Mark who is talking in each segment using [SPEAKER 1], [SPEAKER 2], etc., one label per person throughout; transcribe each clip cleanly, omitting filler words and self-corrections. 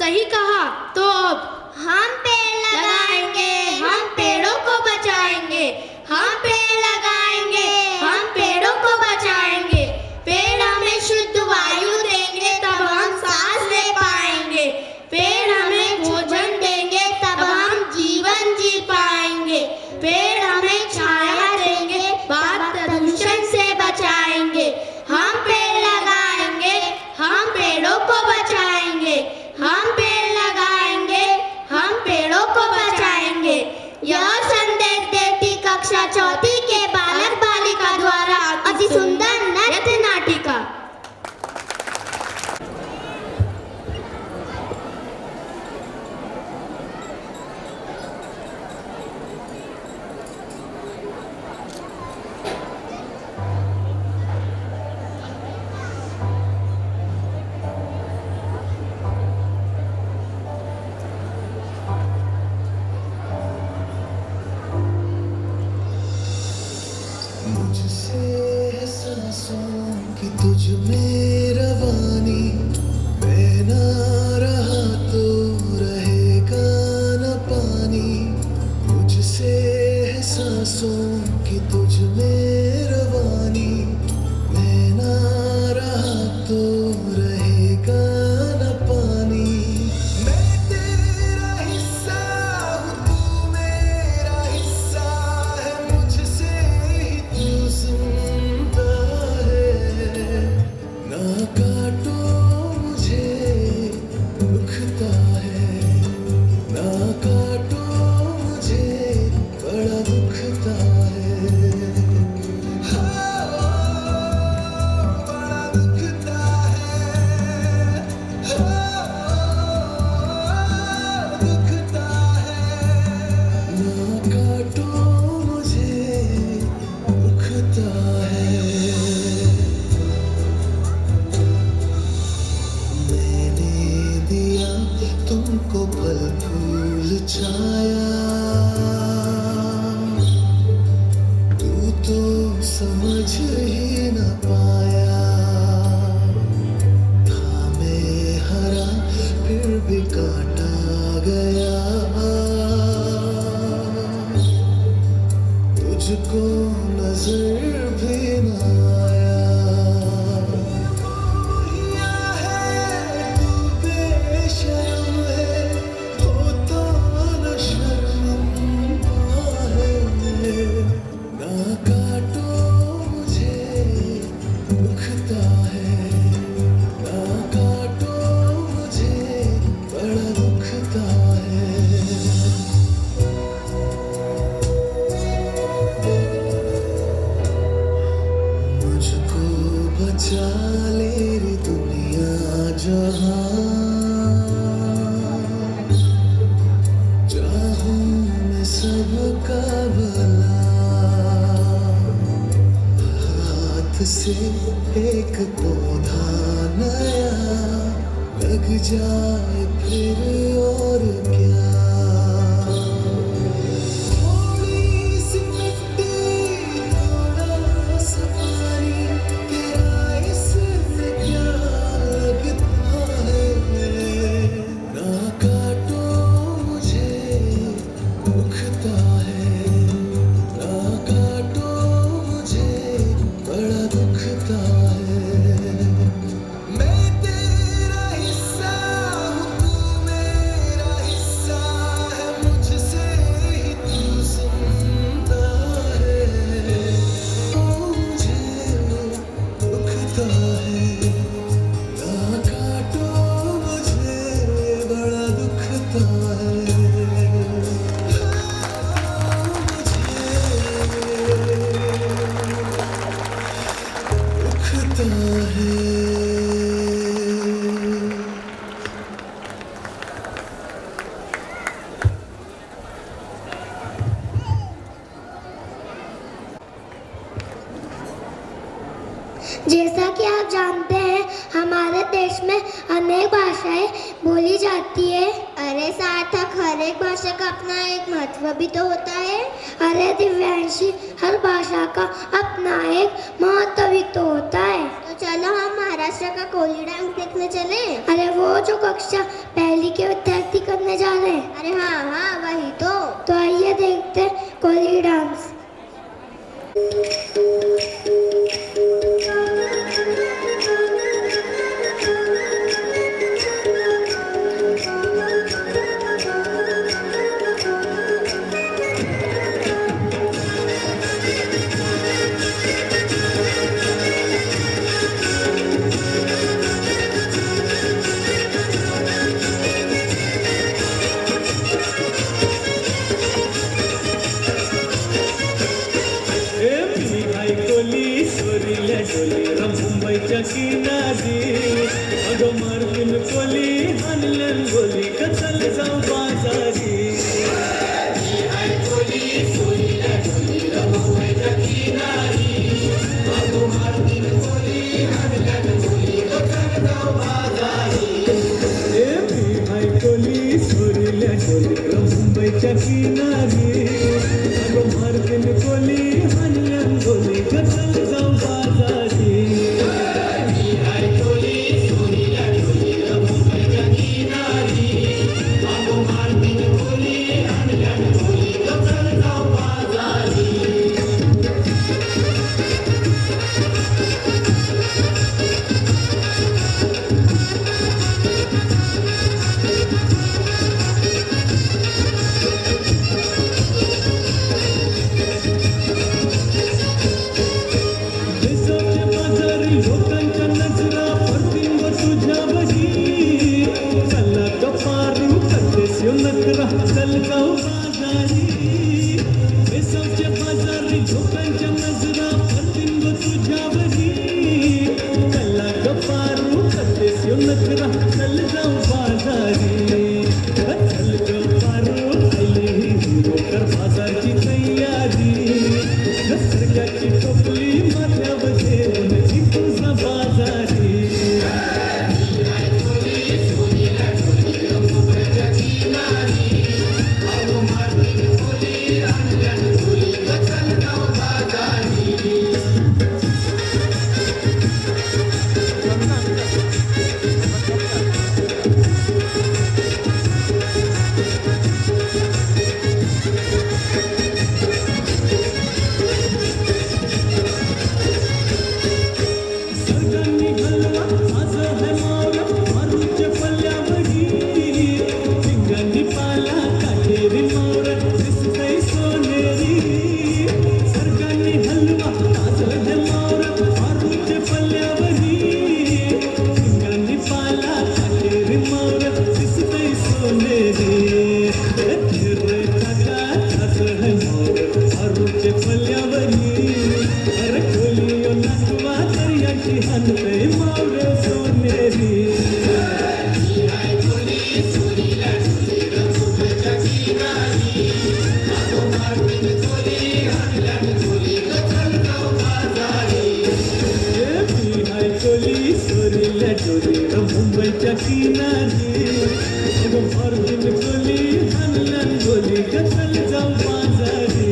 [SPEAKER 1] सही कहा। तो अब
[SPEAKER 2] हम पेड़ लगाएंगे, हम पेड़ों को बचाएंगे, हम पेड़ लगाएंगे, हम पेड़ों को बचाएंगे। पेड़ हमें शुद्ध वायु देंगे तब हम सांस ले पाएंगे। पेड़ हमें भोजन देंगे तब हम जीवन जी पाएंगे। पेड़ हमें छाया देंगे, वायु प्रदूषण से बचाएंगे। हम पेड़ लगाएंगे, हम पेड़ों को बचाएंगे, हम पेड़ लगाएंगे, हम पेड़ों को बचाएंगे। यह संदेश देती कक्षा चौथी के बालक बालिका द्वारा अति सुंदर नृत्य नाटिका।
[SPEAKER 3] मुझसे है सांसों की तुझ में रवानी, मैं ना रहा तो रहेगा न पानी। मुझसे है सांसों की तुझ में रवानी, मैं ना रहा तो रहेगा न पानी। मैं तेरा हिस्सा हूँ, तू मेरा हिस्सा है, मुझसे ही तू सुनता है। ना काटो मुझे दुखता है, ना काटो मुझे बड़ा दुखता है। हाँ, बड़ा दुखता है, हाँ, दुखता है। ना काटो मुझे दुखता है। मैंने दिया तुमको फल फूल छाया, तू तो समझ ही न पाया। था मैं हरा फिर भी काटा गया, तुझको नजर भी न आया। रोहिया है तू बेशर्म है, होता न शर्मिंदा है। ना काटो मुझे दुखता है, ना काटो मुझे बड़ा दुखता है। मुझको बचा ले रे दुनिया जहां, चाहूं मैं सबका भला। हाथ से एक पौधा नया लग जाए फिर और क्या। थोड़ी सी मिट्टी, थोड़ा सा पानी, तेरा इसमें क्या लगता है। ना काटो मुझे दुखता है, ना काटो मुझे बड़ा दुखता है। मैं तेरा हिस्सा हूँ, तू मेरा हिस्सा है, मुझसे ही तू सुनता है। मुझे दुखता है, ना काटो मुझे बड़ा दुखता है। मुझे दुखता है।
[SPEAKER 2] जैसा कि आप जानते हैं हमारे देश में अनेक भाषाएं बोली जाती है। अरे सार्थक, हर एक भाषा का अपना एक महत्व भी तो होता है। अरे दिव्यांशी, हर भाषा का अपना एक महत्व भी तो होता है। तो चलो हम महाराष्ट्र का कोली डांस देखने चले।
[SPEAKER 1] अरे वो जो कक्षा पहली के विद्यार्थी करने जा रहे हैं।
[SPEAKER 2] अरे हाँ हाँ वही
[SPEAKER 1] तो आइए देखते हैं कोली डांस।
[SPEAKER 4] मुंबईच्या किनारी अगं मार्किन कोली हनलन गोली कचल जाऊ बाजारी कोली सोरील्या डोली मुंबईच्या किनारी अगं मार्किन कोली हनलन गोली कचल जाऊ बाजारी मुंबईच्या किनारी हर दिन गोली हनलन गोली कचल जाऊ बाजारी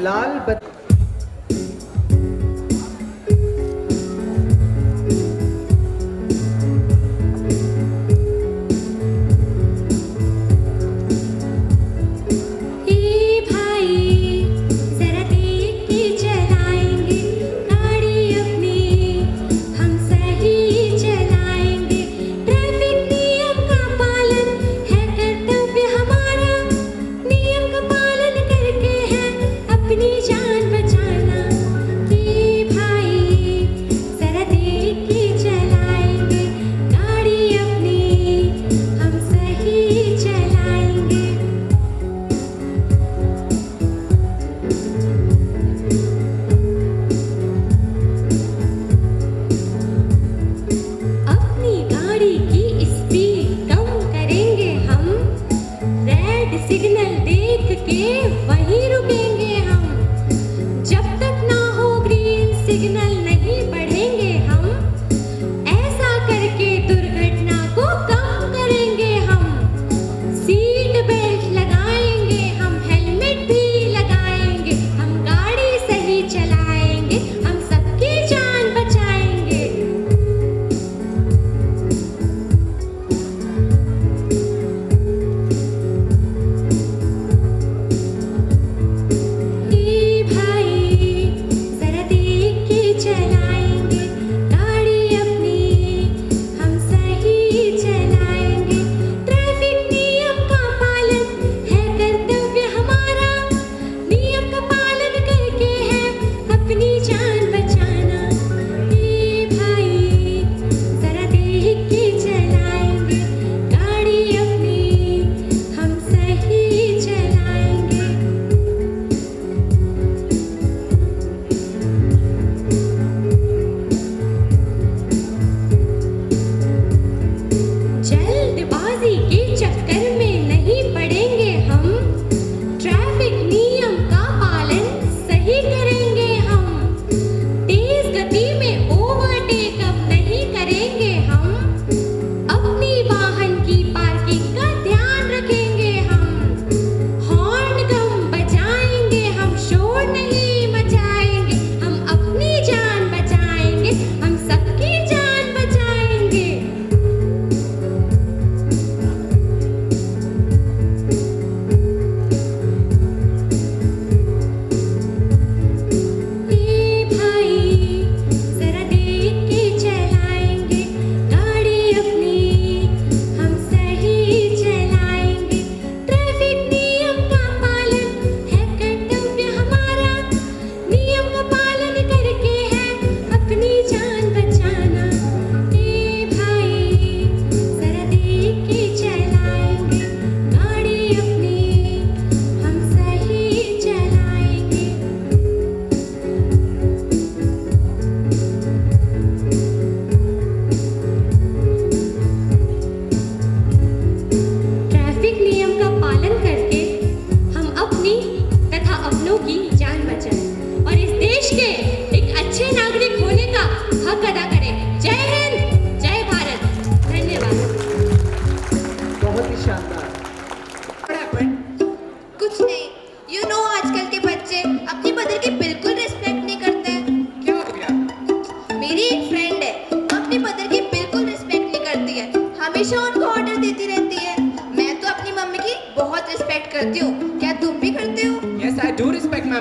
[SPEAKER 5] लाल बत्ती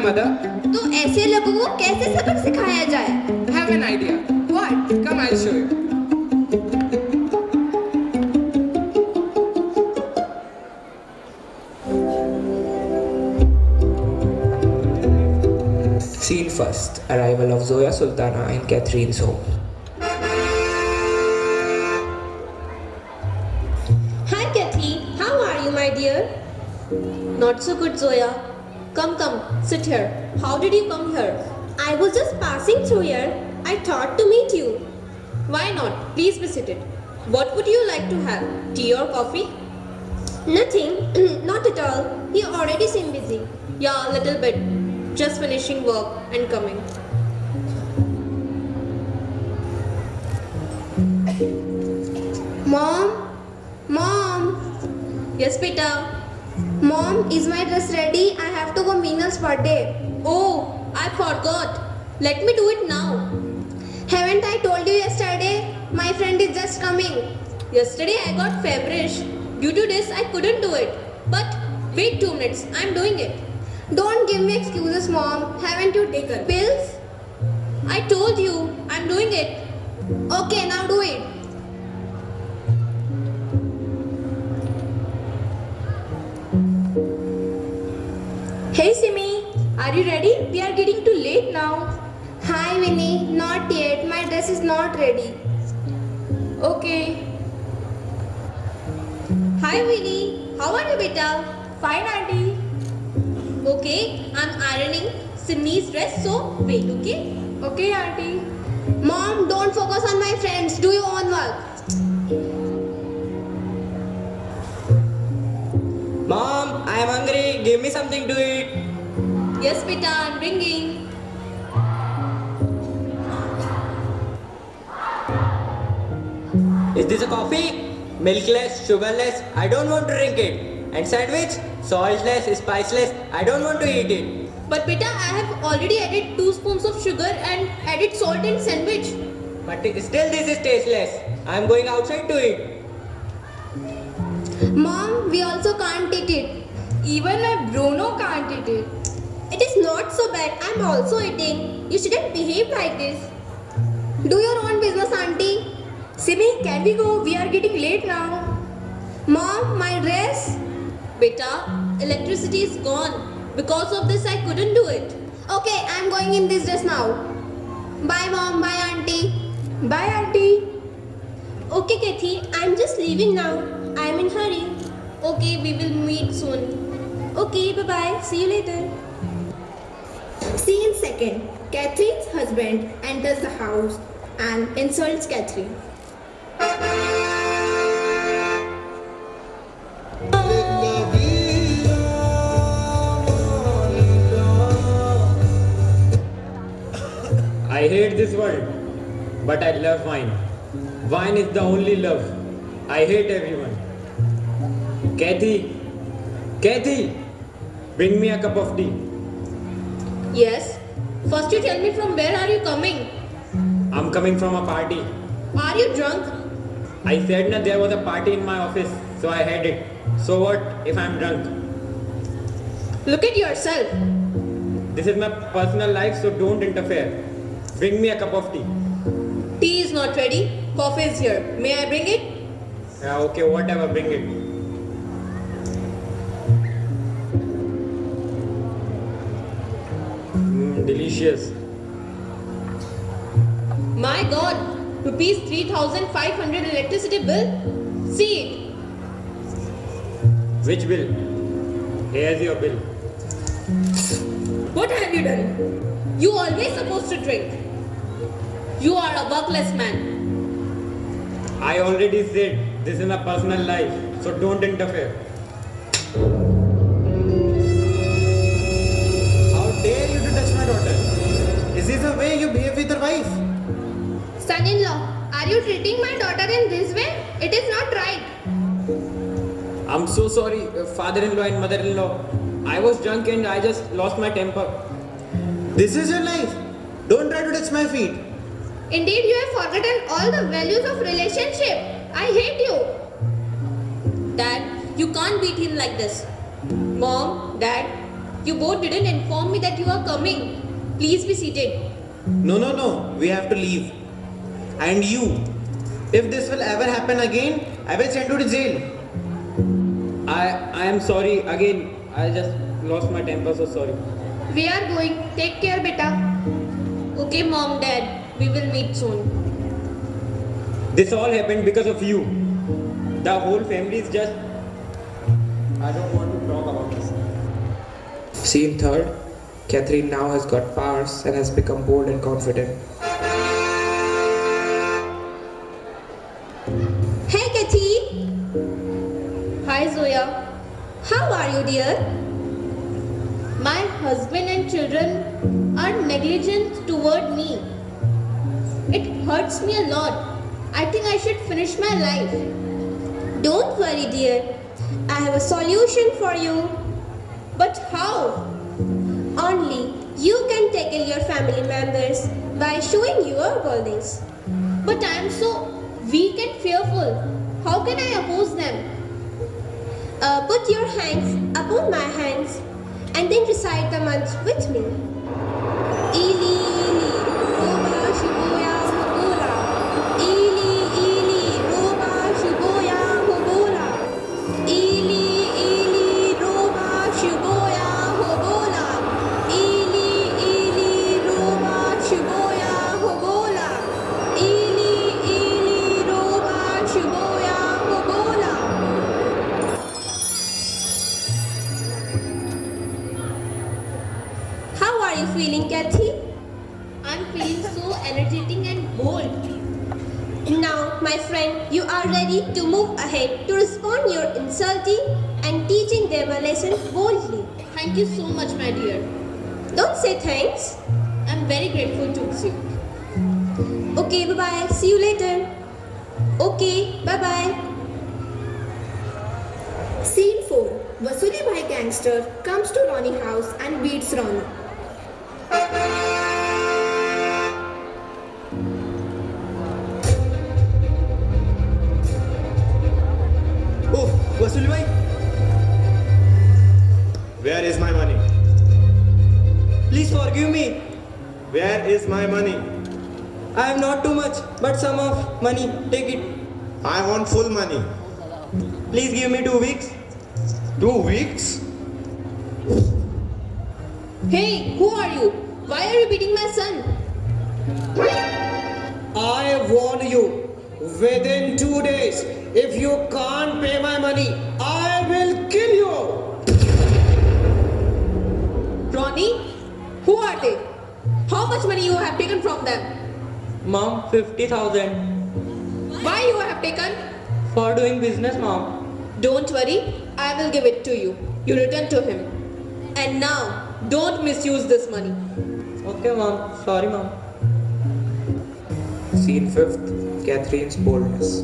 [SPEAKER 5] mother.
[SPEAKER 2] तो ऐसे लोगों को कैसे सबक सिखाया जाए?
[SPEAKER 5] I have an idea.
[SPEAKER 2] What?
[SPEAKER 5] Come, I'll show you. Scene first. Arrival of Zoya Sultana in Catherine's home.
[SPEAKER 2] Hi Kathy, how are you, my dear? Not so good, Zoya. Come, sit here. How did you come here? I was just passing through here. I thought to meet you. Why not? Please be seated. What would you like to have? Tea or coffee? Nothing. Not at all. You already seem busy. Yeah, a little bit. Just finishing work and coming. Mom. Yes, beta. Mom, is my dress ready? I have to go Meenal's birthday. Oh, I forgot. Let me do it now. Haven't I told you yesterday? My friend is just coming. Yesterday I got feverish. Due to this, I couldn't do it. But wait 2 minutes. I'm doing it. Don't give me excuses, Mom. Haven't you taken pills? I told you. I'm doing it. Okay, now do it. Hey Simi, are you ready? We are getting too late now. Hi Winnie, not yet. My dress is not ready. Okay. Hi Winnie, how are you beta? Fine auntie. Okay, I'm ironing Simi's dress, so wait, okay? Okay auntie. Mom, don't focus on my friends. Do your own work.
[SPEAKER 5] Mom, I am hungry. Give me something to eat.
[SPEAKER 2] Yes beta, I'm bringing.
[SPEAKER 5] Is this a coffee? Milkless, sugarless? I don't want to drink it. And sandwich? Saltless, spiceless? I don't want to eat it.
[SPEAKER 2] But beta, I have already added 2 spoons of sugar and added salt in sandwich.
[SPEAKER 5] But still this is tasteless. I am going outside to eat.
[SPEAKER 2] Mom, we also can't eat it. Even my Bruno can't eat it. It is not so bad. I'm also eating. You shouldn't behave like this. Do your own business, auntie. Simi, can we go? We are getting late now. Mom, my dress. Beta, electricity is gone. Because of this, I couldn't do it. Okay, I'm going in this dress now. Bye, Mom. Bye, auntie. Bye, auntie. Okay, Kathy. I'm just leaving now. I'm in hurry. Okay, we will meet soon. Okay, bye-bye. See you later. Scene second. Catherine's husband enters the house and insults Catherine.
[SPEAKER 4] I hate this world, but I love wine. Wine is the only love. I hate everyone. Kathy, bring me a cup of tea.
[SPEAKER 2] Yes. First you tell me from where are you coming?
[SPEAKER 4] I'm coming from a party.
[SPEAKER 2] Are you drunk?
[SPEAKER 4] I said that there was a party in my office, so I had it. So what if I'm drunk?
[SPEAKER 2] Look at yourself.
[SPEAKER 4] This is my personal life, so don't interfere. Bring me a cup of tea.
[SPEAKER 2] Tea is not ready. Coffee is here. May I bring it?
[SPEAKER 4] Yeah, okay, whatever, bring it. Delicious.
[SPEAKER 2] My God. Rupees 3,500 electricity bill? See it.
[SPEAKER 4] Which bill? Here's your bill.
[SPEAKER 2] What have you done? You always supposed to drink. You are a workless man.
[SPEAKER 4] I already said this is my personal life, so don't interfere.
[SPEAKER 3] How dare you to touch my daughter? Is this the way you behave with your wife?
[SPEAKER 2] Son-in-law, are you treating my daughter in this way? It is not right.
[SPEAKER 4] I'm so sorry, father-in-law and mother-in-law. I was drunk and I just lost my temper.
[SPEAKER 3] This is your life. Don't try to touch my feet.
[SPEAKER 2] Indeed, you have forgotten all the values of relationship. I hate you. Dad, you can't beat him like this. Mom, Dad, You both didn't inform me that you are coming. Please be seated.
[SPEAKER 6] No. We have to leave. And you, if this will ever happen again, I will send you to jail.
[SPEAKER 4] I am sorry again. I just lost my temper, so sorry.
[SPEAKER 2] We are going. Take care, beta. Okay, mom, dad. We will meet soon.
[SPEAKER 4] This all happened because of you. The whole family is just. I don't want to talk about this.
[SPEAKER 7] Scene third. Catherine now has got powers and has become bold and confident.
[SPEAKER 2] Hey, Kathy. Hi, Zoya. How are you, dear? My husband and children are negligent toward me. It hurts me a lot. I think I should finish my life. Don't worry, dear. I have a solution for you. But how? Only you can tackle your family members by showing your qualities. But I am so weak and fearful. How can I oppose them? Put your hands upon my hands and then recite the mantra with me. Ili, ili, roba, shibuya, hubula. Ili, ili, roba, shibuya, hubula. Ili, ili, roba, shibuya, hubula. Ili, ili, roba, shibuya, hubula. Ili, ili, roba, shibuya, hubula. How are you feeling, Kathy? I'm feeling so energetic and bold. Now, my friend, you are ready to move ahead to respond your insulting and teaching them a lesson boldly. Thank you so much, my dear. Don't say thanks. I'm very grateful to you. Okay, bye-bye. See you later. Okay, bye-bye.
[SPEAKER 8] Scene 4. Vasuli Bhai gangster comes to Ronnie house and beats Ronnie.
[SPEAKER 6] Oh, Vasuli bhai. Where is my money?
[SPEAKER 5] Please forgive me.
[SPEAKER 6] Where is my money?
[SPEAKER 5] I have not too much, but some of money. Take it.
[SPEAKER 6] I want full money.
[SPEAKER 5] Please give me 2 weeks.
[SPEAKER 6] 2 weeks?
[SPEAKER 2] Hey, who are you? Why are you beating my son?
[SPEAKER 9] I warn you, within 2 days, if you can't pay my money, I will kill you.
[SPEAKER 2] Ronnie, who are they? How much money you have taken from them?
[SPEAKER 5] Mom, 50,000.
[SPEAKER 2] Why you have taken?
[SPEAKER 5] For doing business, mom.
[SPEAKER 2] Don't worry, I will give it to you. You return to him. And now, don't misuse this money.
[SPEAKER 5] Okay, mom. Sorry, mom.
[SPEAKER 7] Scene fifth. Catherine's boldness.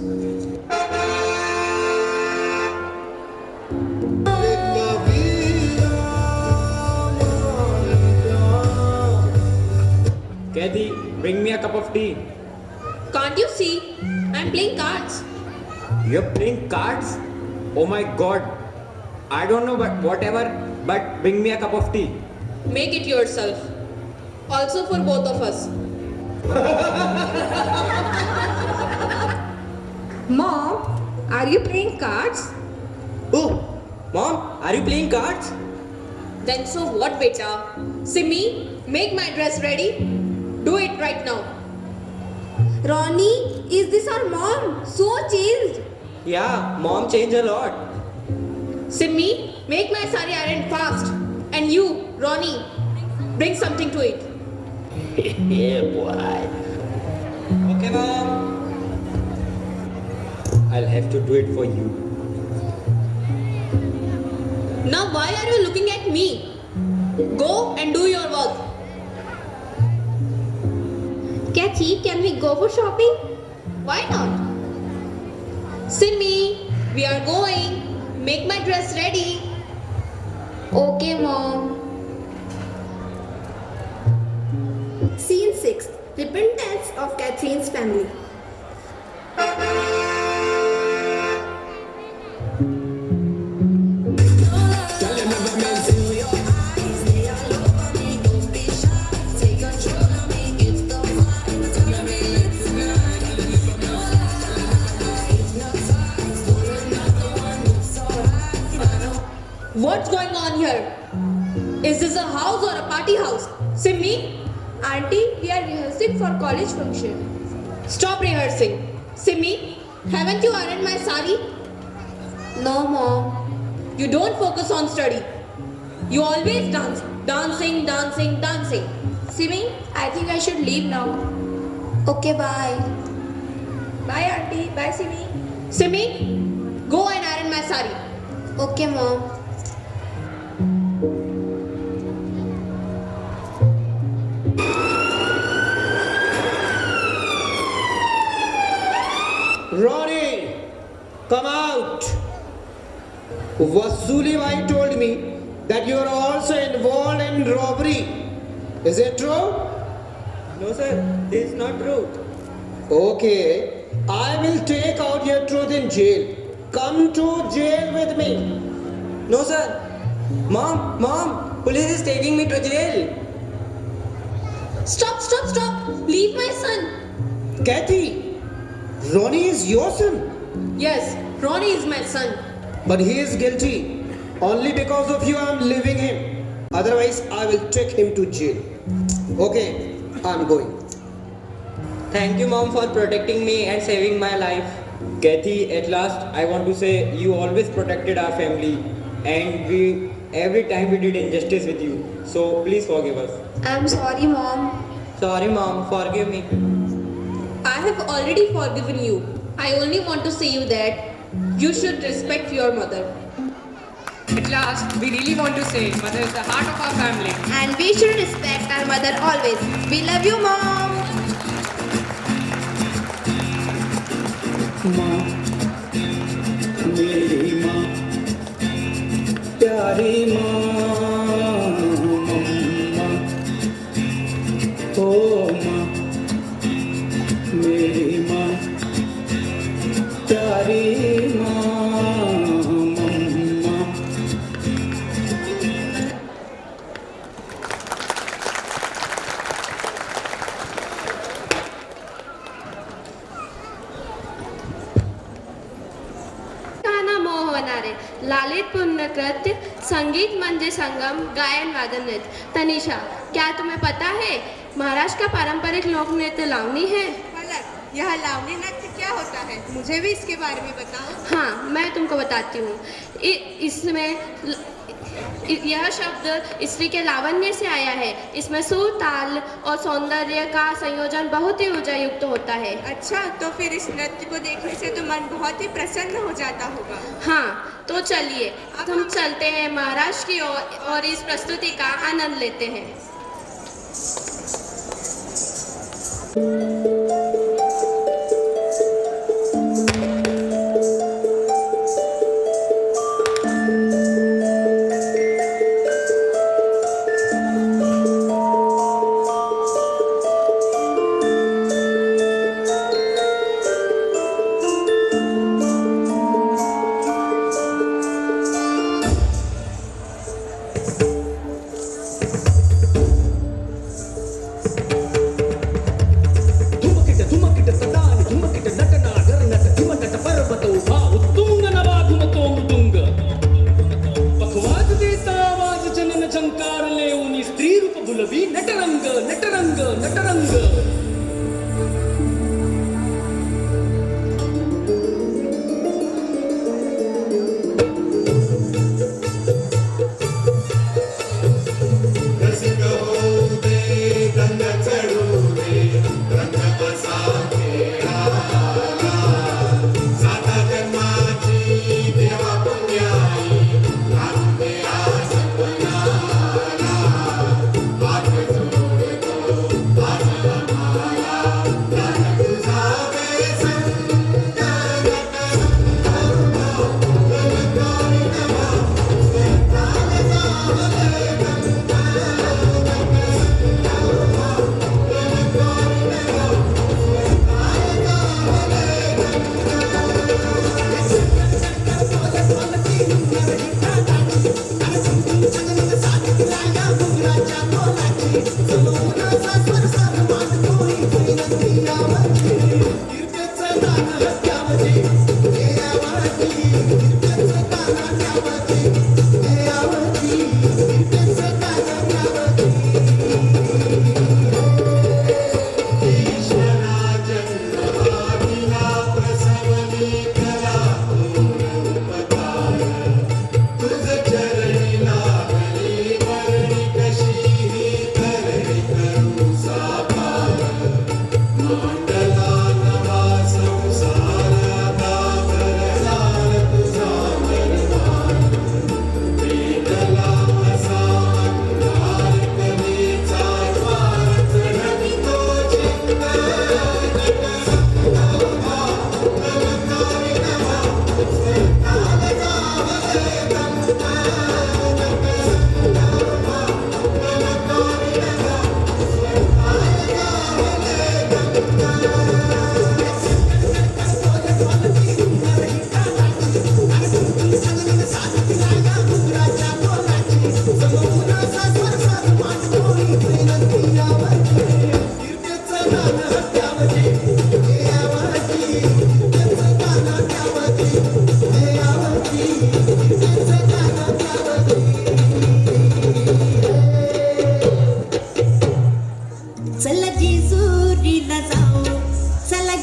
[SPEAKER 4] Kathy, bring me a cup of tea.
[SPEAKER 2] Can't you see? I'm playing cards.
[SPEAKER 4] You're playing cards? Oh my god. I don't know, but whatever. But bring me a cup of tea.
[SPEAKER 2] Make it yourself. Also for both of us.
[SPEAKER 8] Mom, are you playing cards?
[SPEAKER 5] Oh, mom, are you playing cards?
[SPEAKER 2] Then so what, beta? Simi, make my dress ready. Do it right now.
[SPEAKER 8] Ronnie, is this our mom? So changed.
[SPEAKER 5] Yeah, mom changed a lot.
[SPEAKER 2] Simi, make my sari iron fast. And you, Ronnie, bring something to eat.
[SPEAKER 5] Okay, mom.
[SPEAKER 4] I'll have to do it for you.
[SPEAKER 2] Now why are you looking at me? Go and do your work.
[SPEAKER 8] Kathy, can we go for shopping?
[SPEAKER 2] Why not? Simi, we are going. Make my dress ready.
[SPEAKER 8] Okay, Mom. Scene 6. Repentance of Catherine's family. here. Is this a house or a party house? Simmi? Auntie, we are rehearsing for college function. Stop rehearsing. Simmi, haven't you ironed my sari? No, Mom. You don't focus on study. You always dance. Dancing, dancing, dancing. Simmi, I think I should leave now.
[SPEAKER 1] Okay, bye.
[SPEAKER 8] Bye, Auntie. Bye, Simmi. Simmi, go and iron my sari.
[SPEAKER 1] Okay, Mom.
[SPEAKER 9] Ronnie, come out. Vasuli Bhai told me that you are also involved in robbery. Is it true?
[SPEAKER 5] No, sir, this is not true.
[SPEAKER 9] Okay, I will take out your truth in jail. Come to jail with me.
[SPEAKER 5] No, sir. Mom, police is taking me to jail.
[SPEAKER 8] Stop, stop, stop. Leave my son.
[SPEAKER 9] Kathy, Ronnie is your son.
[SPEAKER 8] Yes, Ronnie is my son.
[SPEAKER 9] But he is guilty. Only because of you I am leaving him. Otherwise, I will take him to jail. Okay, I am going.
[SPEAKER 5] Thank you, Mom, for protecting me and saving my life.
[SPEAKER 4] Kathy, at last, I want to say you always protected our family, and every time we did injustice with you. So please forgive us.
[SPEAKER 1] I'm sorry, Mom.
[SPEAKER 5] Sorry, Mom, forgive me.
[SPEAKER 8] I have already forgiven you. I only want to say you that you should respect your mother.
[SPEAKER 7] At last, we really want to say mother is the heart of our family.
[SPEAKER 2] And we should respect our mother always. We love you, Mom.
[SPEAKER 3] माँ, मेरी माँ, प्यारी माँ, मम्मा, ओ माँ, मेरी माँ, प्यारी माँ, मम्मा।
[SPEAKER 8] लालित पुण्य कृत्य संगीत म्हणजे संगम गायन वादन नृत्य। तनिषा, क्या तुम्हें पता है महाराष्ट्र का पारंपरिक लोक नृत्य लावनी है?
[SPEAKER 2] यह लावनी नृत्य क्या होता है? मुझे भी इसके बारे में बताओ।
[SPEAKER 8] हाँ, मैं तुमको बताती हूँ। इसमें यह शब्द स्त्री के लावण्य से आया है। इसमें सुर, ताल और सौंदर्य का संयोजन बहुत ही ऊर्जा युक्त होता है।
[SPEAKER 2] अच्छा, तो फिर इस नृत्य को देखने से तो मन बहुत ही प्रसन्न हो जाता होगा।
[SPEAKER 8] हाँ, तो चलिए अब हम चलते हैं महाराष्ट्र की ओर और इस प्रस्तुति का आनंद लेते हैं।
[SPEAKER 3] Yeah.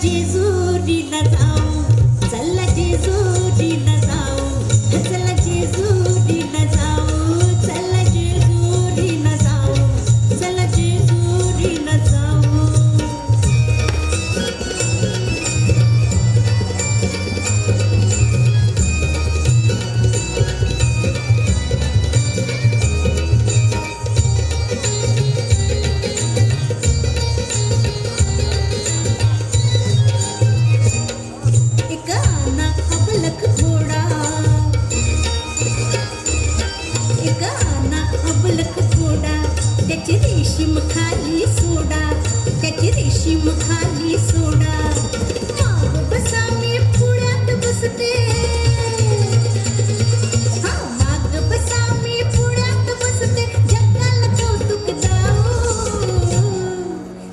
[SPEAKER 10] जेजुरीला जाऊ, चला जेजुरीला जाऊ, चला जेजुरीला जाऊ, चला जेजुरीला जाऊ, चला जेजुरीला जाऊ. एक आना अबलख घोडा, एक आना अबलख घोडा, त्याची रेशीम खाली सोडा, त्याची रेशीम खाली सोडा. माग बसा मी पुण्यात बसते, हा माग बसा मी पुण्यात बसते, जगाला कौतुक दाऊ.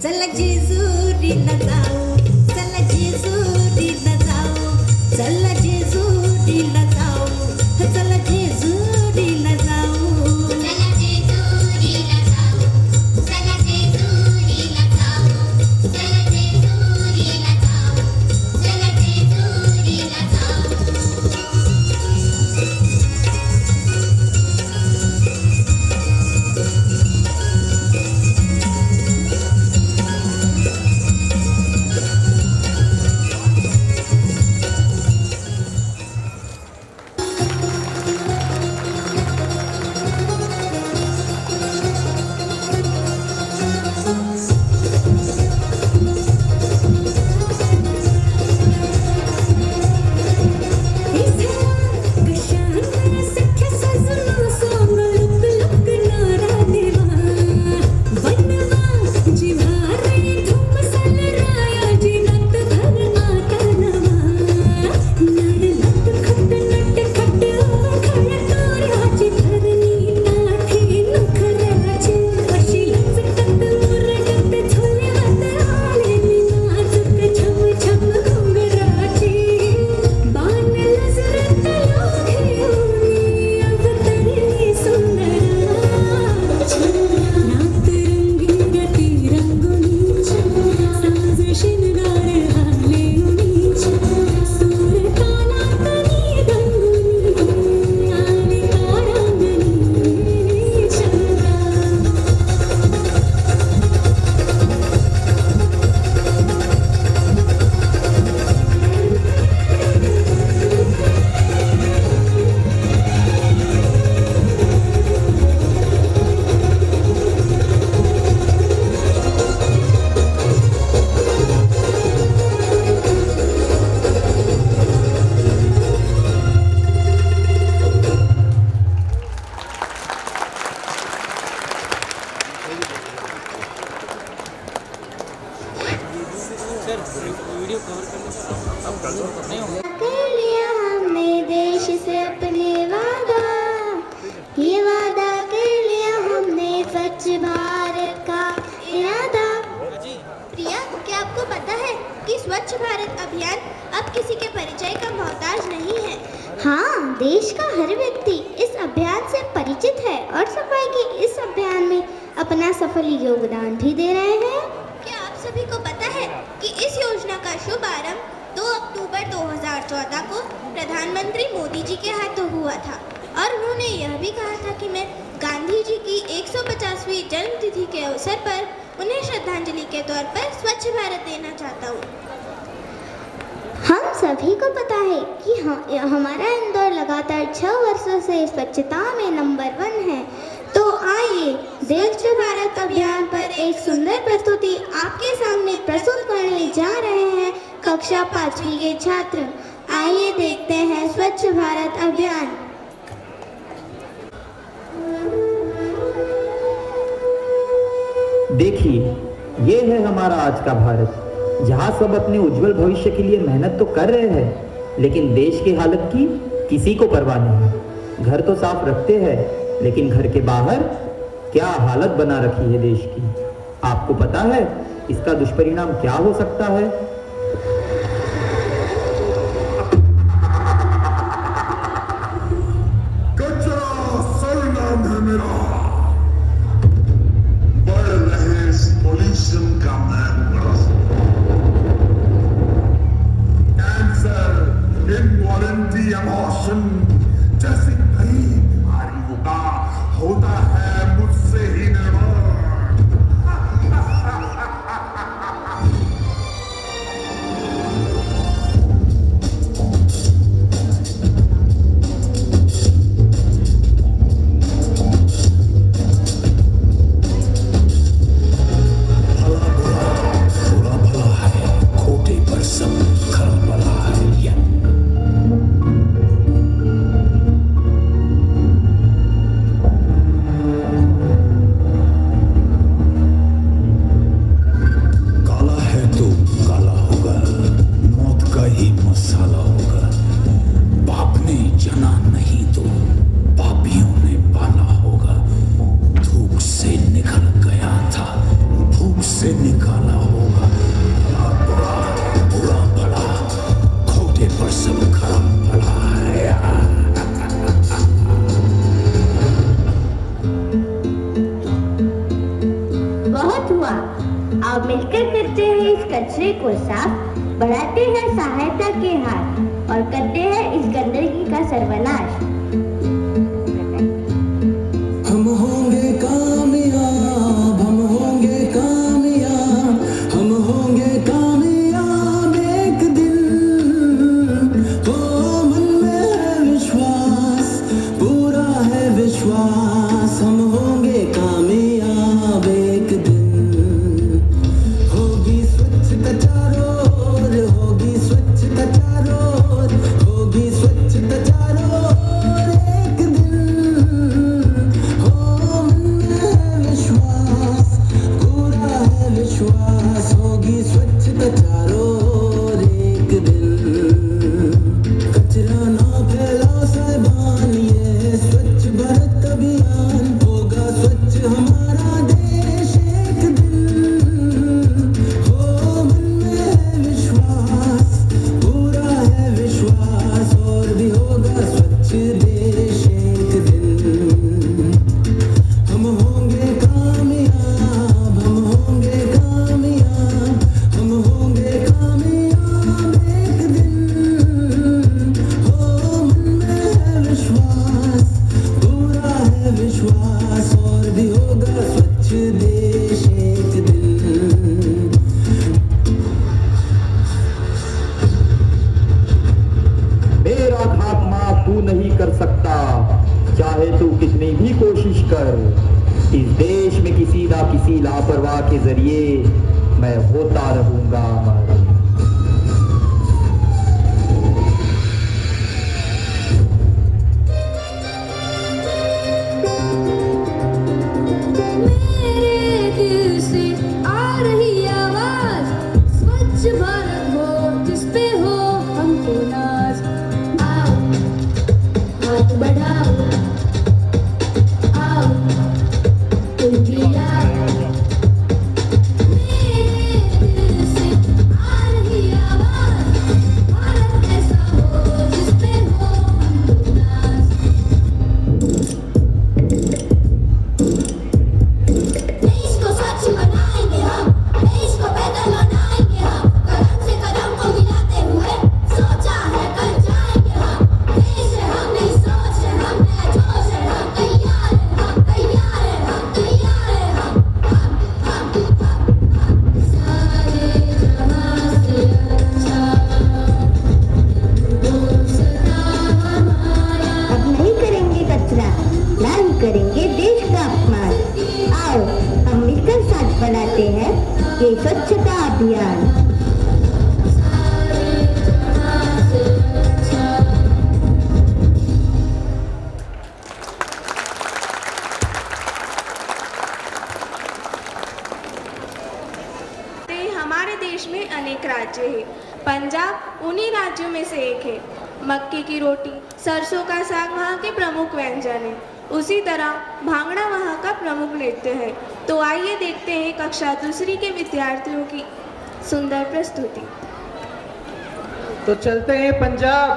[SPEAKER 10] चला जेजुरीला जाऊ, चला जेजुरीला जाऊ, चला जेजुरीला जाऊ, चला जेजुरीला जाऊ. चला जेजुरीला जाऊ, चला जेजुरीला जाऊ, चला जेजुरीला जाऊ, चला जेजुरीला जाऊ.
[SPEAKER 1] कर लिया हमने देश से अपने वादा, ये वादा कर लिया हमने स्वच्छ भारत का इरादा.
[SPEAKER 2] प्रिया, क्या आपको पता है कि स्वच्छ भारत अभियान अब किसी के परिचय का मोहताज नहीं है?
[SPEAKER 1] हाँ, देश का हर व्यक्ति इस अभियान से परिचित है और सफाई के इस अभियान में अपना सफल योगदान भी दे रहे हैं.
[SPEAKER 2] क्या आप सभी को पता है कि इस योजना का शुभारंभ 2 अक्टूबर 2014 को प्रधानमंत्री मोदी जी के हाथों हुआ था और उन्होंने यह भी कहा था कि मैं गांधी जी की 150वीं जन्मतिथि के अवसर पर उन्हें श्रद्धांजलि के तौर पर स्वच्छ भारत देना चाहता हूँ.
[SPEAKER 1] हम सभी को पता है कि हमारा इंदौर लगातार 6 वर्षों से स्वच्छता में नंबर 1 है. तो आइए स्वच्छ भारत अभियान पर एक सुंदर प्रस्तुति आपके सामने प्रस्तुत करने जा रहे हैं कक्षा 5वीं के छात्र. आइए देखते हैं स्वच्छ भारत अभियान.
[SPEAKER 11] देखिए, ये है हमारा आज का भारत, जहाँ सब अपने उज्जवल भविष्य के लिए मेहनत तो कर रहे हैं, लेकिन देश की हालत की किसी को परवाह नहीं. घर तो साफ रखते हैं, लेकिन घर के बाहर क्या हालत बना रखी है देश की. आपको पता है इसका दुष्परिणाम क्या हो सकता है?
[SPEAKER 12] कचरा सरनाम है मेरा, बढ़ रहे इस पॉल्यूशन का मैं बड़ा वाला होगा। बाप ने जना नहीं तो पापियों ने पाला होगा। धूप से निकल गया था, भूख से निकाला होगा। भला बुरा, बुरा भला, खोटे पर सब खरा भला है।
[SPEAKER 1] बहुत हुआ, अब मिलकर करते हैं इस कचरे को साफ, बढ़ाते हैं सहायता के हाथ और करते हैं इस गंदगी का सर्वनाश।
[SPEAKER 3] हम होंगे कामयाब, हम होंगे कामयाब, हम होंगे कामयाब एक दिन। हो मन में है विश्वास, पूरा है विश्वास, हम होंगे कामयाब एक दिन। होगी स्वच्छता चारों ओर, होगी स्वच्छता चारों ओर, होगी स्वच्छता चारों ओर एक दिन। हो मन में है विश्वास, पूरा है विश्वास, होगी स्वच्छता चारों ओर एक दिन। कचरा ना फैलाओ साहिबान, ये है स्वच्छ भारत अभियान। होगा स्वच्छ हमारा देश एक दिन। हो मन में है विश्वास, पूरा है विश्वास, और भी होगा स्वच्छ देश एक दिन। हम होंगे कामयाब, हम होंगे कामयाब, हम होंगे कामयाब एक दिन। हो मन में है विश्वास, पूरा है विश्वास, और भी होगा स्वच्छ देश एक दिन।
[SPEAKER 11] मेरा खात्मा तू नहीं कर सकता, चाहे तू कितनी भी कोशिश कर। इस देश में किसी ना किसी लापरवाह के जरिए मैं होता रहूंगा अमर।
[SPEAKER 10] मेरे दिल से आ रही आवाज, स्वच्छ भारत हो जिस पे हो हमको नाज। आओ हाथ बढ़ाओ, आओ तुम भी आओ। मेरे दिल से आ रही आवाज, भारत ऐसा हो जिस पे हो हमको नाज। देश को स्वच्छ बनाएंगे हम, देश को बेहतर बनाएंगे हम। कदम से कदम को मिलाते हुए सोचा है कर जाएंगे हम। देश है हम नहीं सोच है, हम नया जोश है, हम तैयार है, हम तैयार है, हम तैयार है, हम सारे जहां से अच्छा दोस्ता हमारा।
[SPEAKER 1] अब नहीं करेंगे कचरा, ना ही करेंगे देश का अपमान। आओ हम मिलकर साथ बनाते हैं ये स्वच्छता अभियान।
[SPEAKER 8] हमारे देश में अनेक राज्य हैं। पंजाब उन्हीं राज्यों में से एक है। मक्के की रोटी, सरसों का साग वहाँ के प्रमुख व्यंजन है। उसी तरह भांगड़ा वहाँ का प्रमुख नृत्य है। तो आइए देखते हैं कक्षा दूसरी के विद्यार्थियों की सुंदर प्रस्तुति।
[SPEAKER 9] तो चलते हैं पंजाब।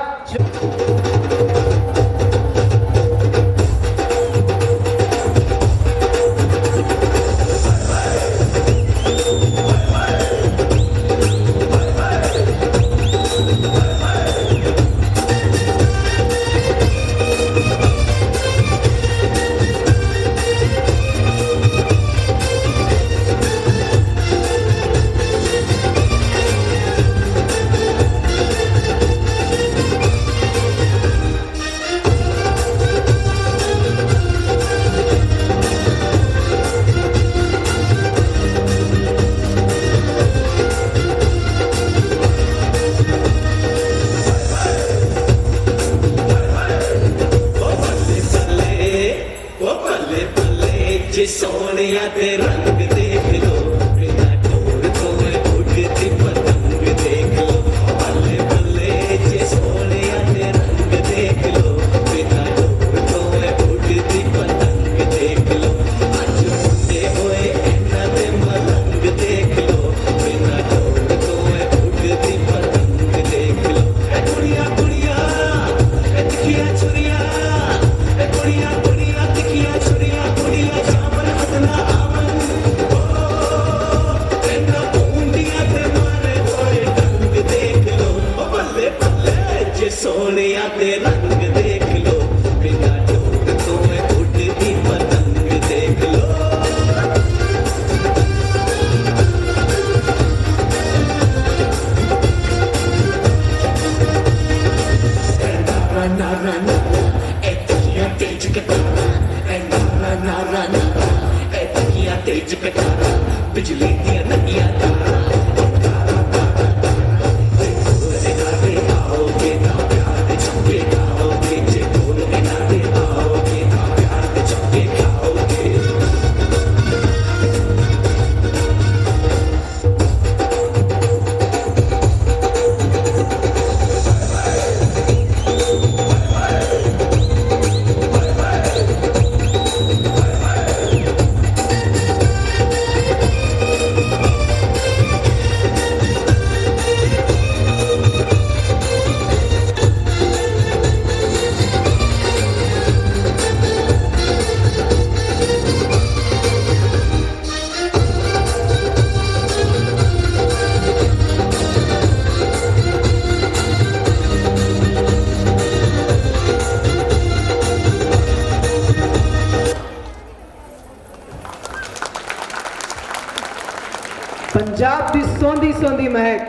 [SPEAKER 3] जे सोनिया ते रंग देख लो, बिना डोर तो मैं उड़ती पतंग देख लो। बल्ले बल्ले जे सोने आते रंग देख लो, बिना ठोक तो मैं उड़ती पतंग देख लो। तेज कटारा बिजली दिया नदिया तारा आओगे ना प्यार दे चौके खाओगे, जे ढोल के नाते आओगे ना प्यार दे चौके खाओगे।
[SPEAKER 13] पंजाब की सोंधी सोंधी महक,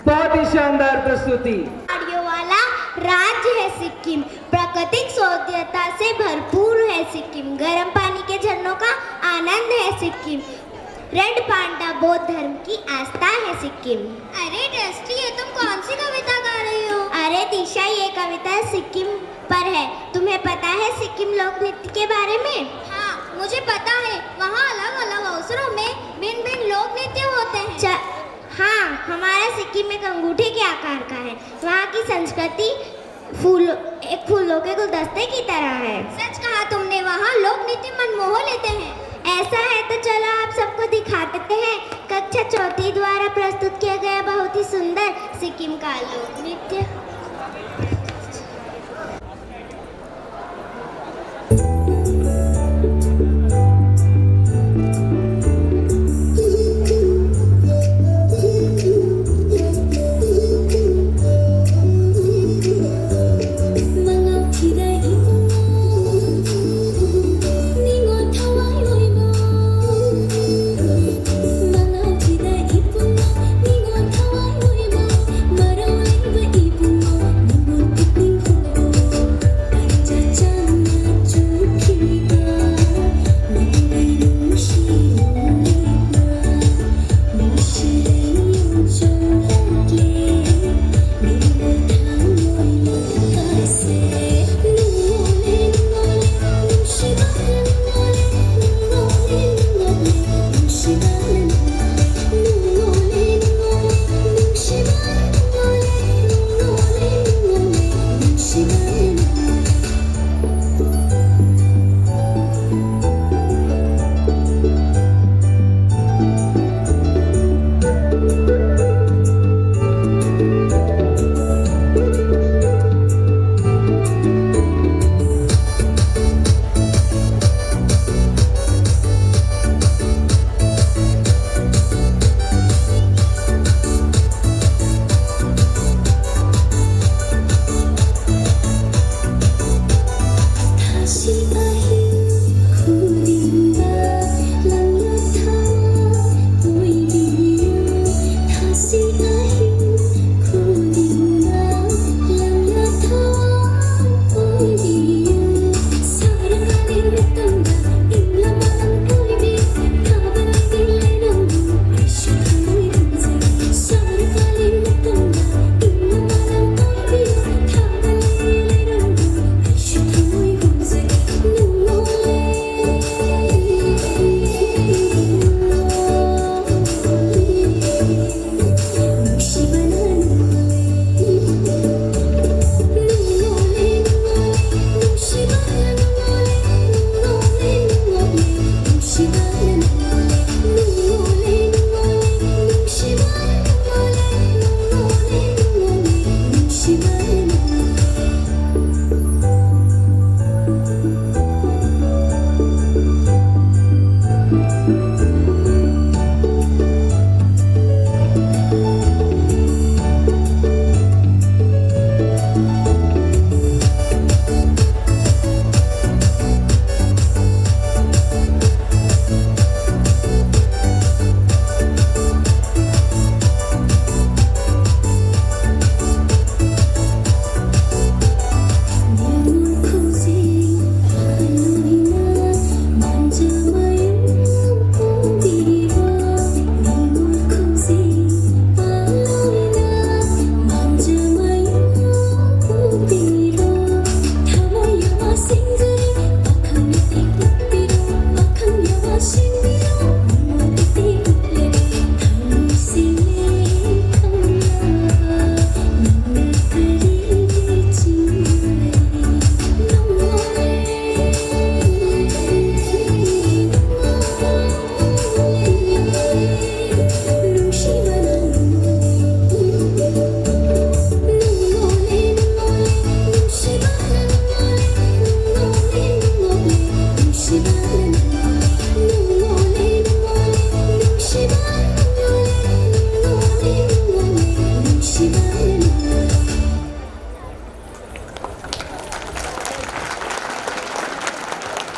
[SPEAKER 13] बहुत ही शानदार प्रस्तुति।
[SPEAKER 1] पहाड़ियों वाला राज्य है सिक्किम, प्राकृतिक सौंदर्यता से भरपूर है सिक्किम, गर्म पानी के झरनों का आनंद है सिक्किम, रेड पांडा बौद्ध धर्म की आस्था है सिक्किम।
[SPEAKER 2] अरे डस्टी, ये तुम कौन सी कविता गा रही हो?
[SPEAKER 1] अरे दिशा, ये कविता सिक्किम पर है। तुम्हें पता है सिक्किम लोक नृत्य के बारे में?
[SPEAKER 2] हाँ, मुझे पता है। वहाँ अलग अलग अवसरों में भिन्न भिन्न लोक नृत्य होते हैं।
[SPEAKER 1] हाँ, हमारा सिक्किम एक अंगूठे के आकार का है। वहाँ की संस्कृति फूलों के गुलदस्ते की तरह है।
[SPEAKER 2] सच कहा तुमने, वहाँ लोक नृत्य मनमोह लेते हैं।
[SPEAKER 1] ऐसा है तो चलो आप सबको दिखा देते हैं कक्षा चौथी द्वारा प्रस्तुत किया गया बहुत ही सुंदर सिक्किम का लोक नृत्य।
[SPEAKER 10] Ibu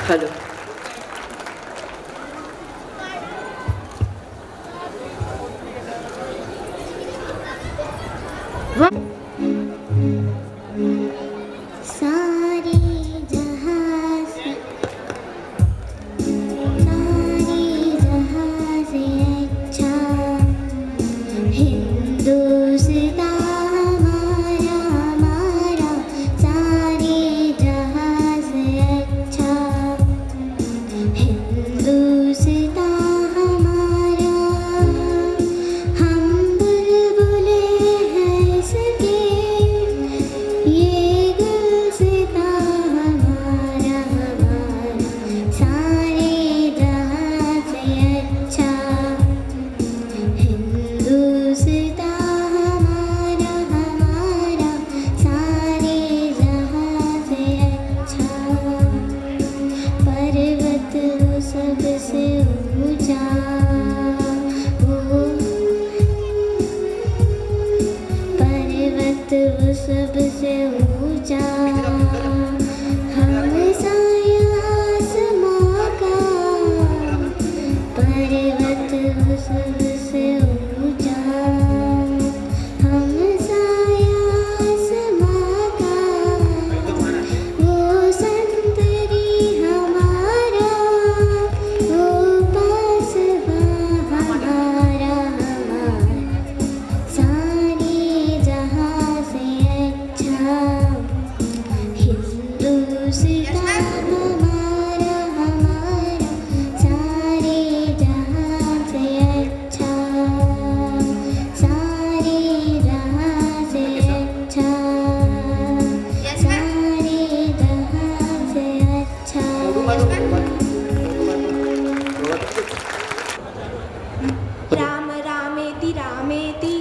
[SPEAKER 14] hello.
[SPEAKER 1] सारे जहां से अच्छा हिंदुस्तान हमारा हमारा, सारे जहां से अच्छा हिंदुस्तान हमारा। हम बुलबुले हैं इसके, ये गुलसितां हमारा हमारा, सारे जहां से अच्छा हिंदुस्तान हमारा हमारा, सारे जहां से अच्छा। पर्वत वो सबसे ऊंचा, पर्वत वो सबसे ऊंचा, हम साया आसमां का, पर्वत वो सबसे ऊंचा, हम साया आसमां का, वो संतरी हमारा, वो पासबां हमारा हमारा, सारे जहां से अच्छा हिंदुस्तान हमारा हमारा, सारे जहां से अच्छा, सारे जहां से अच्छा, सारे जहां से अच्छा।
[SPEAKER 2] राम रामेति रामेति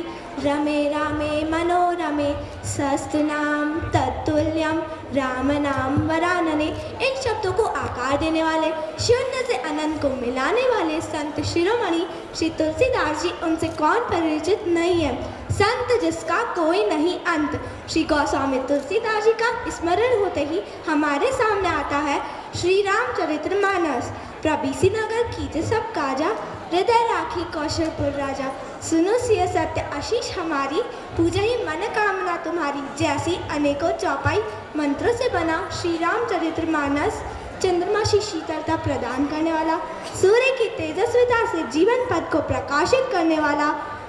[SPEAKER 2] रमे रामे मनोरमे, सहस्रनाम तत्तुल्यम राम नाम वरानने। इन शब्दों को आकार देने वाले, शून्य से अनंत को मिलाने वाले संत शिरोमणि श्री तुलसीदास जी, उनसे कौन परिचित नहीं है। संत जिसका कोई नहीं अंत। श्री गोस्वामी तुलसीदास जी का स्मरण होते ही हमारे सामने आता है श्री रामचरितमानस। प्रभीसी नगर कीजे सब काजा, हृदय राखी कौशलपुर राजा। सुनो सिय सत्य आशीष हमारी, पूजा ही मन कामना तुम्हारी। जैसी अनेकों चौपाई मंत्रों से बना श्री रामचरितमानस, चंद्रमा की शीतलता प्रदान करने वाला, सूर्य की तेजस्विता से जीवन पथ को प्रकाशित करने वाला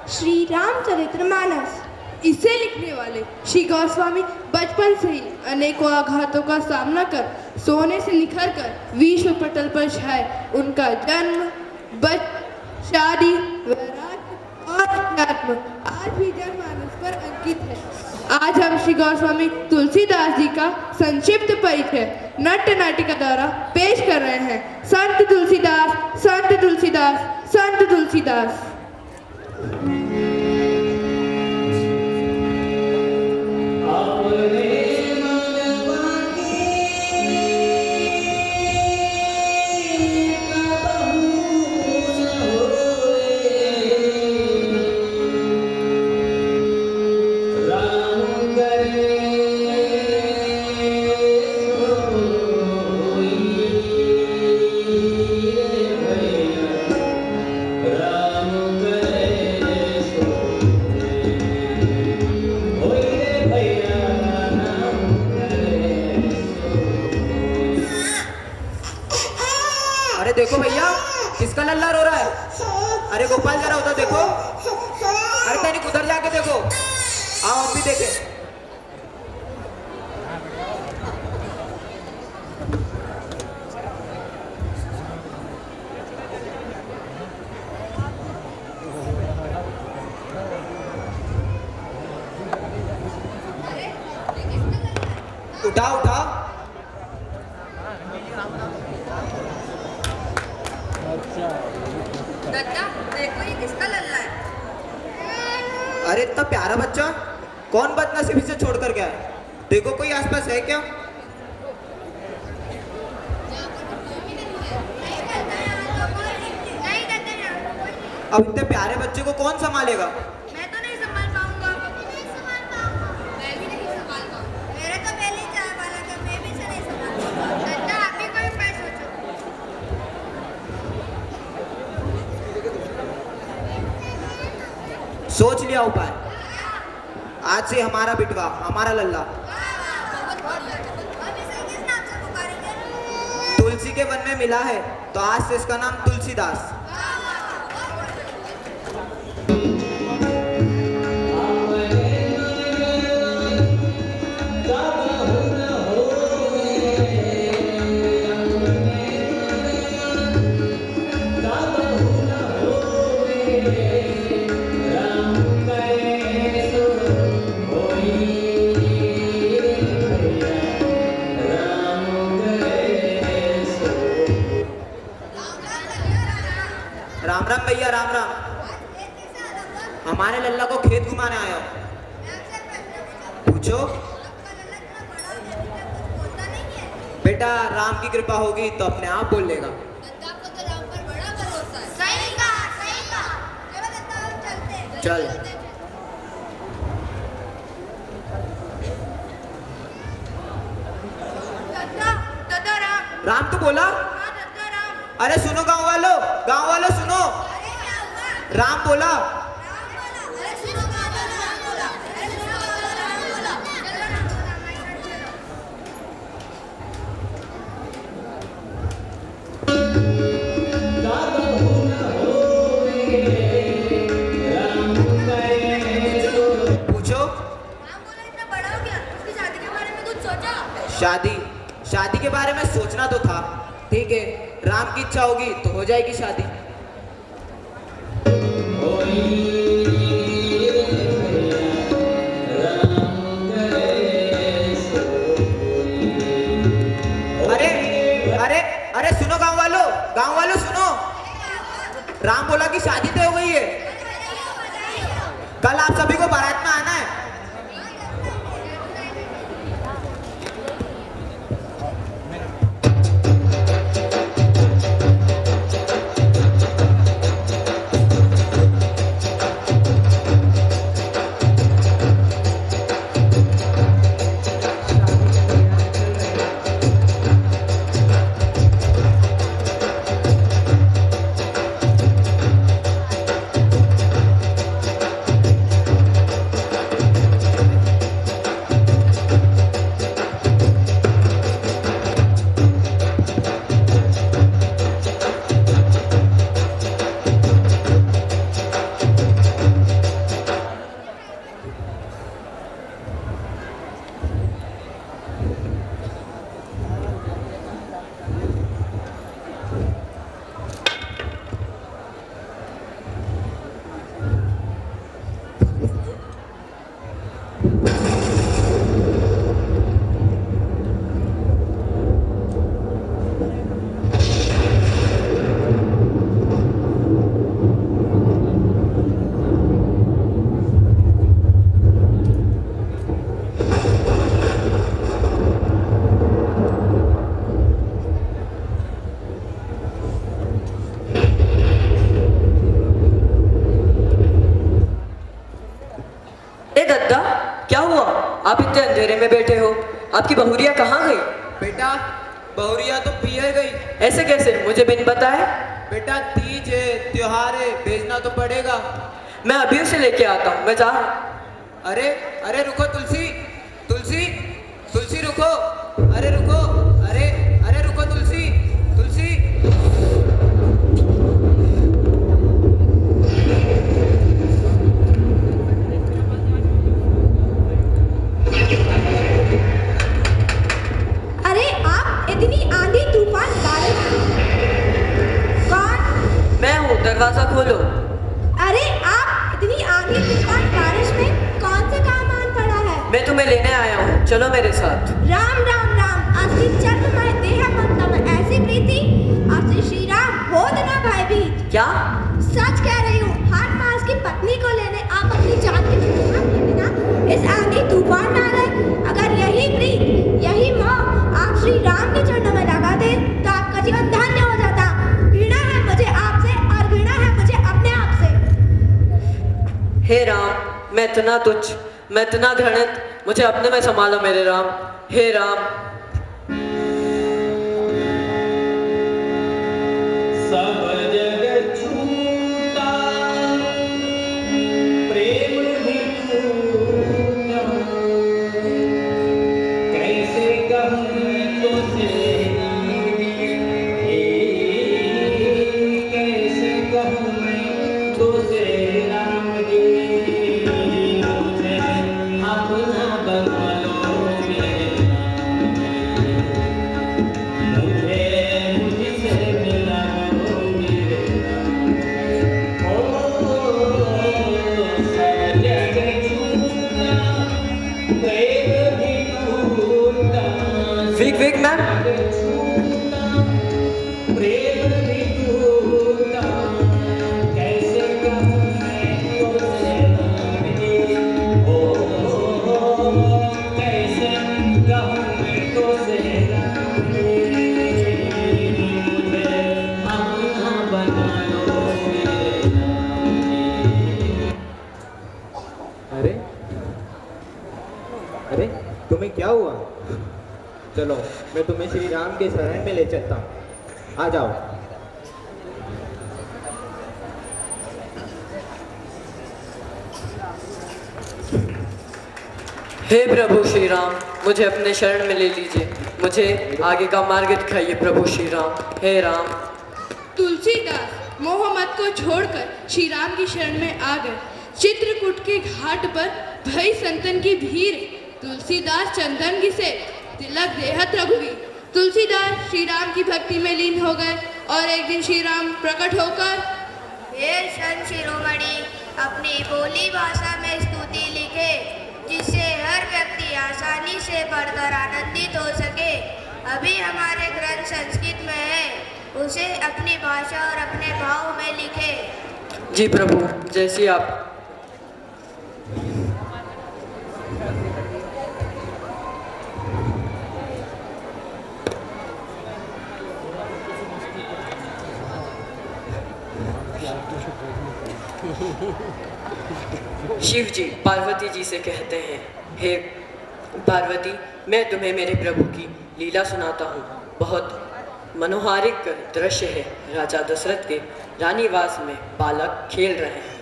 [SPEAKER 2] श्री रामचरितमानस।
[SPEAKER 8] इसे लिखने वाले श्री गोस्वामी बचपन से ही अनेकों आघातों का सामना कर सोने से निखर कर विश्व पटल पर छाए। उनका जन्म, शादी, वैराग्य और अध्यात्म आज भी जनमानस पर अंकित है। आज हम श्री गोस्वामी तुलसीदास जी का संक्षिप्त परिचय नाट्य नाटिका द्वारा पेश कर रहे हैं। संत तुलसीदास, संत तुलसीदास, संत तुलसीदास।
[SPEAKER 14] देखो भैया, किसका लल्ला रो रहा है? अरे गोपाल जरा उधर देखो। अरे तनिक उधर जाके देखो। आओ हम भी देखें। उठा उठा।
[SPEAKER 8] दत्ता देखो ये किसका लल्ला है?
[SPEAKER 14] अरे इतना प्यारा बच्चा कौन बदनसीबी से छोड़ कर गया? देखो कोई आसपास है क्या? अब इतने प्यारे बच्चे को कौन संभालेगा?
[SPEAKER 8] मैं तो नहीं संभाल पाऊंगा। मैं भी नहीं संभाल पाऊंगा। मेरे तो पहले ही चाय वाला था, मैं भी से नहीं संभाल पाऊंगा। दत्ता आप भी कोई उपाय सोचो।
[SPEAKER 14] आज से हमारा बिटवा, हमारा लल्ला। तुलसी के वन में मिला है तो आज से इसका नाम तुलसीदास। राम राम भैया, राम राम। हमारे लल्ला को खेत घुमाने आया हूँ। पूछो। बेटा राम की कृपा होगी तो अपने आप बोल लेगा। चल। राम तो बोला। अरे सुनो गांव वालों सुनो। राम बोला। पूछो। शादी के बारे में सोचना तो था। ठीक है, राम की इच्छा होगी तो हो जाएगी शादी। अरे सुनो गांव वालों सुनो। राम बोला कि शादी तय हो गई है। कल आप सभी को बारात में आना है।
[SPEAKER 5] आप इतने अंधेरे में बैठे हो, आपकी बहुरिया कहाँ गई?
[SPEAKER 14] बेटा बहुरिया तो पियर गई।
[SPEAKER 5] ऐसे कैसे, मुझे बिन बताए?
[SPEAKER 14] बेटा तीज है, त्योहार है, भेजना तो पड़ेगा।
[SPEAKER 5] मैं अभी उसे लेके आता हूँ, मैं जा रहा हूँ।
[SPEAKER 14] अरे रुको तुलसी रुको। अरे रुको, अरे रुको तुलसी।
[SPEAKER 1] अरे आप इतनी आंधी तूफान बारिश। कौन?
[SPEAKER 5] मैं हूँ, दरवाजा खोलो।
[SPEAKER 1] अरे आप इतनी आंधी तूफान बारिश में कौन सा काम आन पड़ा है?
[SPEAKER 5] मैं तुम्हें लेने आया हूँ, चलो मेरे साथ।
[SPEAKER 1] राम असली जन्ममय देह मंत्र में ऐसी प्रीति, असली श्री राम बोध न भयभीत।
[SPEAKER 5] क्या?
[SPEAKER 1] सच कह रही हूँ, हर मास की पत्नी को लेने आप अपनी जान की चिंता के बिना इस आंधी तूफान में आ गए। अगर यही प्रीत, यही मोह आप श्री राम के चरणों में लगा दे तो आपका जीवन धन्य हो जाता। घृणा है मुझे आपसे और घृणा है मुझे अपने आप से।
[SPEAKER 5] हे राम, मैं इतना तुच्छ, मैं इतना घृणित, मुझे अपने में संभालो मेरे राम। हे राम।
[SPEAKER 3] सब जग छूटा प्रेम भी छूटा।
[SPEAKER 14] अरे तुम्हें क्या हुआ? चलो मैं तुम्हें श्री राम के शरण में ले चलता हूँ, आ जाओ।
[SPEAKER 15] हे प्रभु श्री राम, मुझे अपने शरण में ले लीजिए, मुझे आगे का मार्ग दिखाइए प्रभु श्री राम। हे राम।
[SPEAKER 8] तुलसीदास मोह मत को छोड़कर श्री राम की शरण में आ गए। चित्रकूट के घाट पर भई संतन की भीड़, तुलसीदास चंदन घिसे तिलक देहत रघुवीर। तुलसीदास श्री राम की भक्ति में लीन हो गए और एक दिन श्री राम प्रकट होकर
[SPEAKER 2] हे संत शिरोमणि, अपनी बोली भाषा में स्तुति लिखे जिससे हर व्यक्ति आसानी से पढ़कर आनंदित हो सके। अभी हमारे ग्रंथ संस्कृत में है, उसे अपनी भाषा और अपने भाव में लिखे।
[SPEAKER 15] जी प्रभु, जैसी आप। शिव जी पार्वती जी से कहते हैं, हे पार्वती, मैं तुम्हें मेरे प्रभु की लीला सुनाता हूँ। बहुत मनोहारिक दृश्य है। राजा दशरथ के रानीवास में बालक खेल रहे हैं।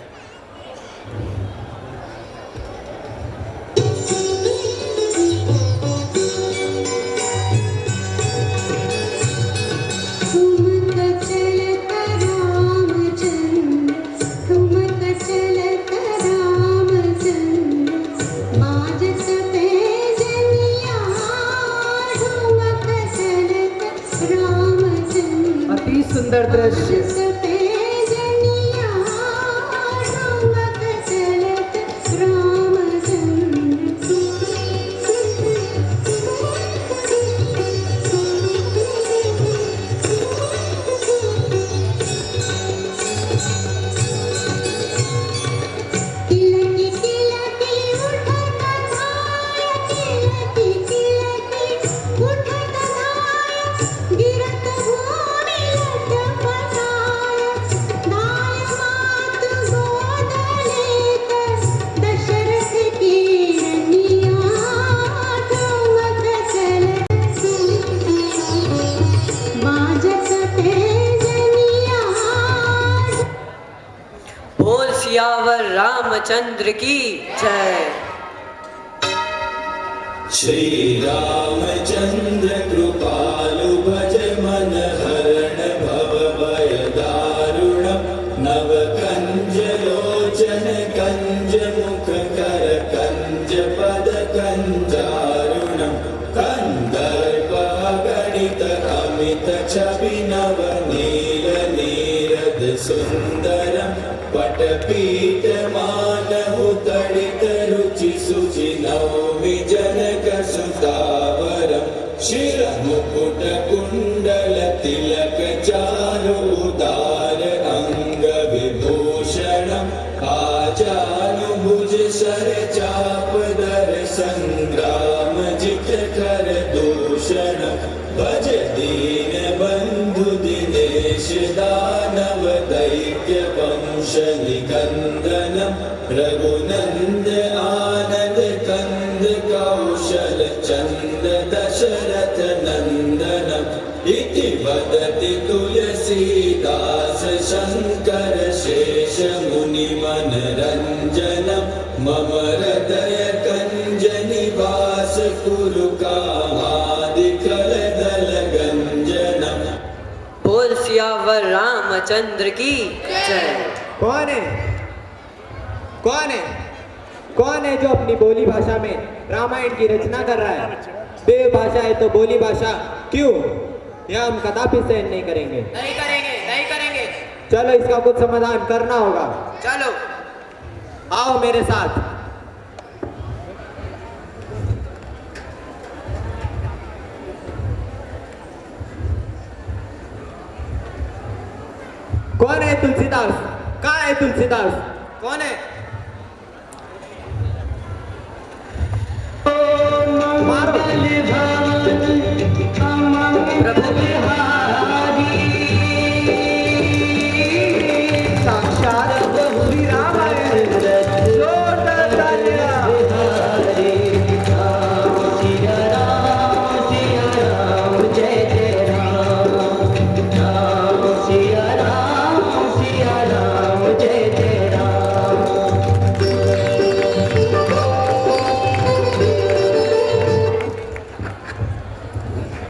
[SPEAKER 13] अति सुंदर दृश्य।
[SPEAKER 15] सियावर रामचंद्र की जय।
[SPEAKER 12] श्री रामचंद्र कृपालु भज मन हरण भव भय दारुणम नव कंज लोचन कंज मुख कर कंज पद कंजारुणम कंदर्प गणित अमित छवि नव नील नीरद सुंदरम पटपीठ मानहु तड़ित रुचि सुचि नवमि जनक सुतावरम शिर मुकुट कुंडल तिलक चारुदार अंग विभूषणम आजानुभुज सर चाप दर संग्राम जित कर दूषण भज दीन बंधु दिनेश दानव दैत्य वंश निकंदनम रघुनंद आनंद कंद कौशल चंद दशरथ नंदनम इति वदति तुलसीदास शंकर शेष मुनि मनरंजनम मम हृदय कंज निवास कुरु कामादिकल दल गंजनम।
[SPEAKER 15] बोल सियावर रामचंद्र की जय।
[SPEAKER 14] कौन है? कौन है? कौन है जो अपनी बोली भाषा में रामायण की रचना कर रहा है? देव भाषा है तो बोली भाषा क्यों? यह हम कदापि सहन नहीं करेंगे।
[SPEAKER 15] नहीं करेंगे, नहीं करेंगे।
[SPEAKER 14] चलो इसका कुछ समाधान करना होगा।
[SPEAKER 15] चलो
[SPEAKER 14] आओ मेरे साथ। कौन है तुलसीदास? कहाँ है तुलसीदास?
[SPEAKER 5] कौन है?